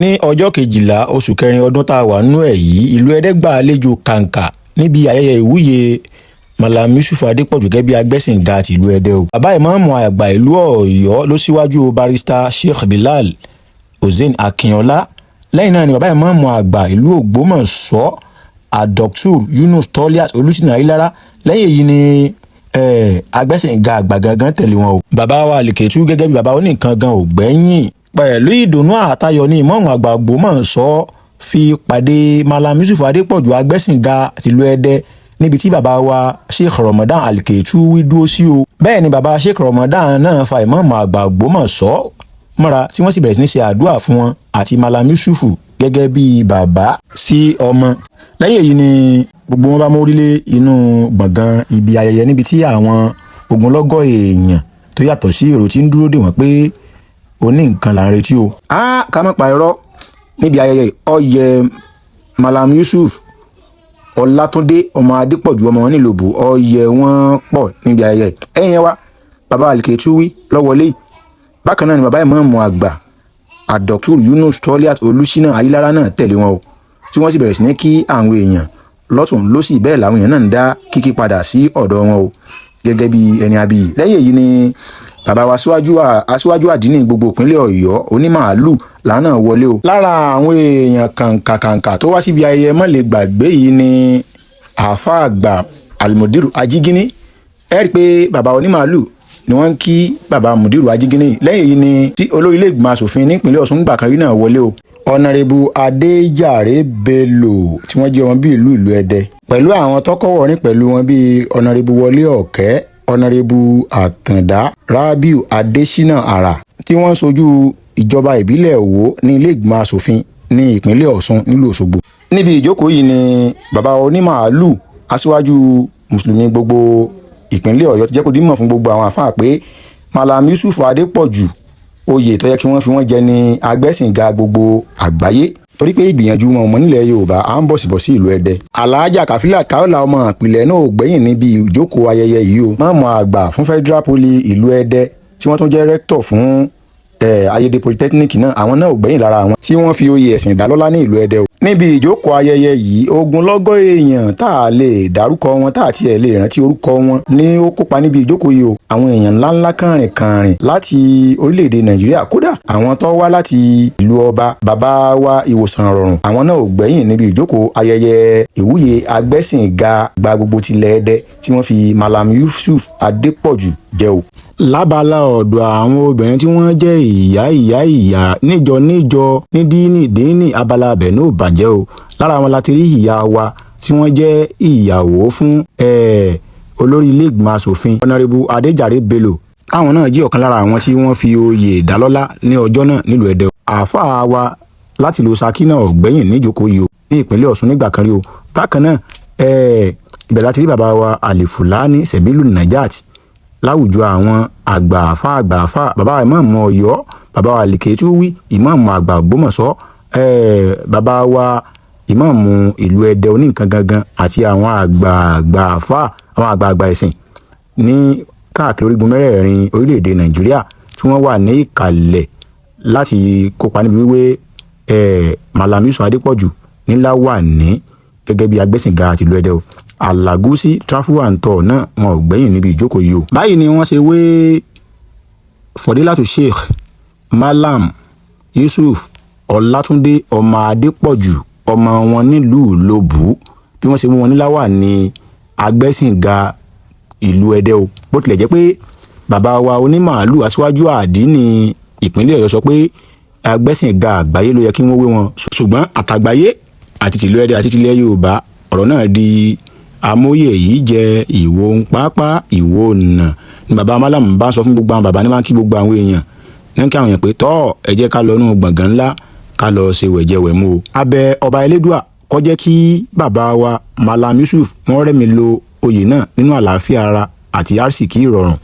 ní ọjọ́ 12 oṣù kẹrin ọdún tá a wà nínú ẹ̀ yìí ìlú Ẹdẹ gba àlejò kàǹkà níbi ayẹyẹ ìwúye Mallam Yusuf Adépọ̀jù gẹ́gẹ́ bí agbẹ́sìnga ti ìlú Ẹdẹ o. bàbá ìmáàmù àgbà ìlú Ọ̀yọ́ ló síwájú barista Sheikh Bilal Hussein Akínọlá. lẹ́yìn náà ni bàbá ìmáàmù àgbà ìlú Ògbómọ̀ṣọ́ Dr. Yunus Toliat Olúṣínà Ayílára. lẹ́yìn èyí ni agbẹ́sìnga àgbà gangan tẹ̀lé wọn o. bàbá wa Àlìkẹ́tù gẹ́gẹ́ bí bàbá oníkan gan ò gbẹ́yìn. pẹ̀lú ìdùnnú àtayọ̀ ni ìmáàmù àgbà Ògbómọ̀ṣọ́ fi pàdé Mallam Yusuf Adépọ̀jù agbẹ́sìnga tìlú Ẹdẹ níbi tí bàbá wa Sheikh Ramadan Àlìkẹ́tù wí dúró sí o. bẹ́ẹ̀ ni bàbá Sheikh Ramadan náà fa ìmáàmù àgbà Ògbómọ̀ṣọ́ mọ́ra tí wọ́n sì bẹ̀rẹ̀ sí ní ṣe àdúrà fún wọn àti Mallam Yusuf gẹ́gẹ́ bí bàbá sí ọmọ. lẹ́yìn èyí ni gbogbo wọn bá mórílé inú gbọ̀ngàn ibi ayẹyẹ níbi tí àwọn ogunlọ́gọ̀ èèyàn tó yàtọ̀ sí èrò tí ń dúró dè wọ́n pé oní nǹkan là ń retí o. ká má pa irọ́ níbi ayẹyẹ ọyẹ Mallam Yusuf Ọlátúndé ọmọ Adépọ̀jù ọmọ wọn nílòbù ọyẹ wọn pọ̀ níbi ayẹyẹ ẹ̀yìn wa bàbá Àlìkẹ́tù wí lọ́wọ́lé yìí. bákan náà ni bàbá ìmáàmù àgbà Dr. Yunus Toliat Olúṣínà Ayílára náà tẹ̀lé wọn o tí wọ́n sì bẹ̀rẹ̀ sí ní kí àwọn èèyàn lọ́tùn lósì bẹ́ẹ̀ làwọn èèyàn náà ń dá kíkí padà sí ọ̀dọ̀ wọn o gẹ́gẹ́ bí ẹni abiyì. lẹ́yìn èyí ni bàbá wa aṣíwájú àdínì gbogbo ìpínlẹ̀ Ọ̀yọ́ onímàálù lánàá wọlé o. lára àwọn èèyàn kàǹkà tó wá síbi ayẹyẹ mọ́lẹ̀ gbàgbé yìí ni àáfàá àgbà Almudiru Ajigini. ẹ rí i pé bàbá onímàálù ni wọ́n ń kí bàbá Mudiru Ajigini. lẹ́yìn èyí ni tí olórí ilé ìgbìmọ̀ asòfin nípínlẹ̀ Ọ̀ṣun gbà kan rí náà wọlé o. ọ̀nàrẹ́bù Adéjàre Bello tí wọ́n jẹ́ ọmọ bíi ìlú Ẹdẹ pẹ̀lú àwọn tọ́kọ̀wọ́rin pẹ̀lú wọn bíi ọ̀nàrẹ́bù Wọlé Ọ̀kẹ́ ọ̀nàrẹ́bù Àtàndá Rabiu Adésínà Àrà tí wọ́n ń sojú ìjọba ìbílẹ̀ Òwò ní ilé ìgbìmọ̀ asòfin ní ìpínlẹ̀ Ọ̀ṣun nílùú Òṣogbo. níbi ìjókòó yìí ni bàbá onímàálù aṣíwájú mùsùlùmí gbogbo ìpínlẹ̀ Ọ̀yọ́ ti jẹ́ kó dímọ̀ fún gbogbo àwọn àfáà pé Mallam Yusuf Adépọ̀jù oyè tó yẹ kí wọ́n fi wọ́n jẹ ní agbẹ́sìnga gbogbo àgbáyé torí pé ìgbìyànjú wọn ọmọ nílẹ̀ Yorùbá à ń bọ̀sibọ̀sí ìlú Ẹdẹ. Alhaja Kafilat Kaola ọmọ ìpìlẹ̀ náà gbẹ̀yìn níbi ìjókòó ayẹyẹ yìí o. máàmù àgbà fún Federal Poly ìlú Ẹdẹ tí wọ́n tún jẹ́ rẹ́kítọ̀ fún Ayédè Polytechnic náà àwọn náà ò gbẹ̀yìn lára àwọn tí wọ́n fi oyè ẹ̀sìn ìdálọ́lá ní ìlú Ẹdẹ o. níbi ìjókòó ayẹyẹ yìí ogunlọ́gọ̀ èèyàn tá a lè dárúkọ wọn tá a tiẹ̀ lè rántí orúkọ wọn ni ó kópa níbi ìjókòó yìí o. àwọn èèyàn ńláńlá kànrìnkànrìn láti orílẹ̀-èdè Nàìjíríà kódà àwọn tó wá láti ìlú ọba bàbá wa ìwòsàn rọrùn àwọn náà ò gbẹ̀yìn níbi ìjókòó ayẹyẹ ìwúye agbẹ́sìnga gba gbogbo tilẹ̀ Ẹdẹ tí wọ́n fi Mallam Yusuf Adépọ̀jù jẹ o. lábala ọ̀dọ̀ àwọn obìnrin tí wọ́n jẹ́ ìyá níjọ ní díínì abala abẹ̀ náà bàjẹ́ o. lára wọn láti rí ìyá wa tí wọ́n jẹ́ ìyàwó fún olórí ilé ìgbìmọ̀ asòfin ọ̀nàrẹ́bù Adéjàre Bello káwọn náà jẹ́ ọ̀kan lára àwọn tí wọ́n fi oyè ìdálọ́lá ní ọjọ́ náà nílùú Ẹdẹ o. àáfàá wa láti ìlú Ṣakí náà ọ̀gbẹ́yìn níjókòó yìí o ní ìpínlẹ̀ Ọ̀ṣun nígbà kan rí o. bákan náà ibẹ̀ láti rí bàbá wa Alifulani Sebilu Najat láwùjọ àwọn àgbààfà bàbá ìmáàmù Ọ̀yọ́ bàbá wa Àlìkẹ́tù wí ìmáàmù àgbà Ògbómọ̀ṣọ́ bàbá wa ìmáàmù ìlú Ẹdẹ oníkan gangan àti àwọn àgbààgbà ẹ̀sìn ní káàkiri orígun mẹ́rẹ̀ẹ̀rin orílẹ̀-èdè Nàìjíríà tí wọ́n wà ní ìkàlẹ̀ láti kópa níbi wíwé Mallam Yusuf Adépọ̀jù nílá wà ní gẹ́gẹ́ bí agbẹ́sìnga àti ìlú Ẹdẹ o. Alagusi trafuwantọ náà wọn ò gbẹ̀yìn níbi ìjókòó yìí o. báyìí ni wọ́n ṣe wé Fọdílátù Sheikh Mallam Yusuf Ọlátúndé ọmọ Adépọ̀jù ọmọ wọn nílùú Lóbù bí wọ́n ṣe mú wọn níláwà ní agbẹ́sìnga ìlú Ẹdẹ o. bó tilẹ̀ jẹ́ pé bàbá wa onímàálù aṣíwájú àdínì ìpínlẹ̀ Ọ̀yọ́ sọ pé agbẹ́sìnga àgbáyé ló yẹ kí wọ́n wé wọn ṣùgbọ́n àtàgbáyé àti tìlú Ẹdẹ àti tìlẹ̀ Yorùbá ọ̀rọ̀ náà di amóye yìí jẹ ìwò ń pápá ìwò nà ni bàbá Mallam bá sọ fún gbogbo àwọn bàbá ní máa ń kí gbogbo àwọn èèyàn ní kí àwọn èèyàn pé tọ́ ẹ jẹ́ ká lọ nínú gbọ̀ngàn ńlá ká lọ ṣe wẹ̀jẹwẹ̀mu o. abẹ ọba Elédùà kó jẹ́ kí bàbá wa Mallam Yusuf wọ́n rẹ́mi lo oyè náà nínú àlàáfíà ara àti àrísìkí ìrọ̀rùn.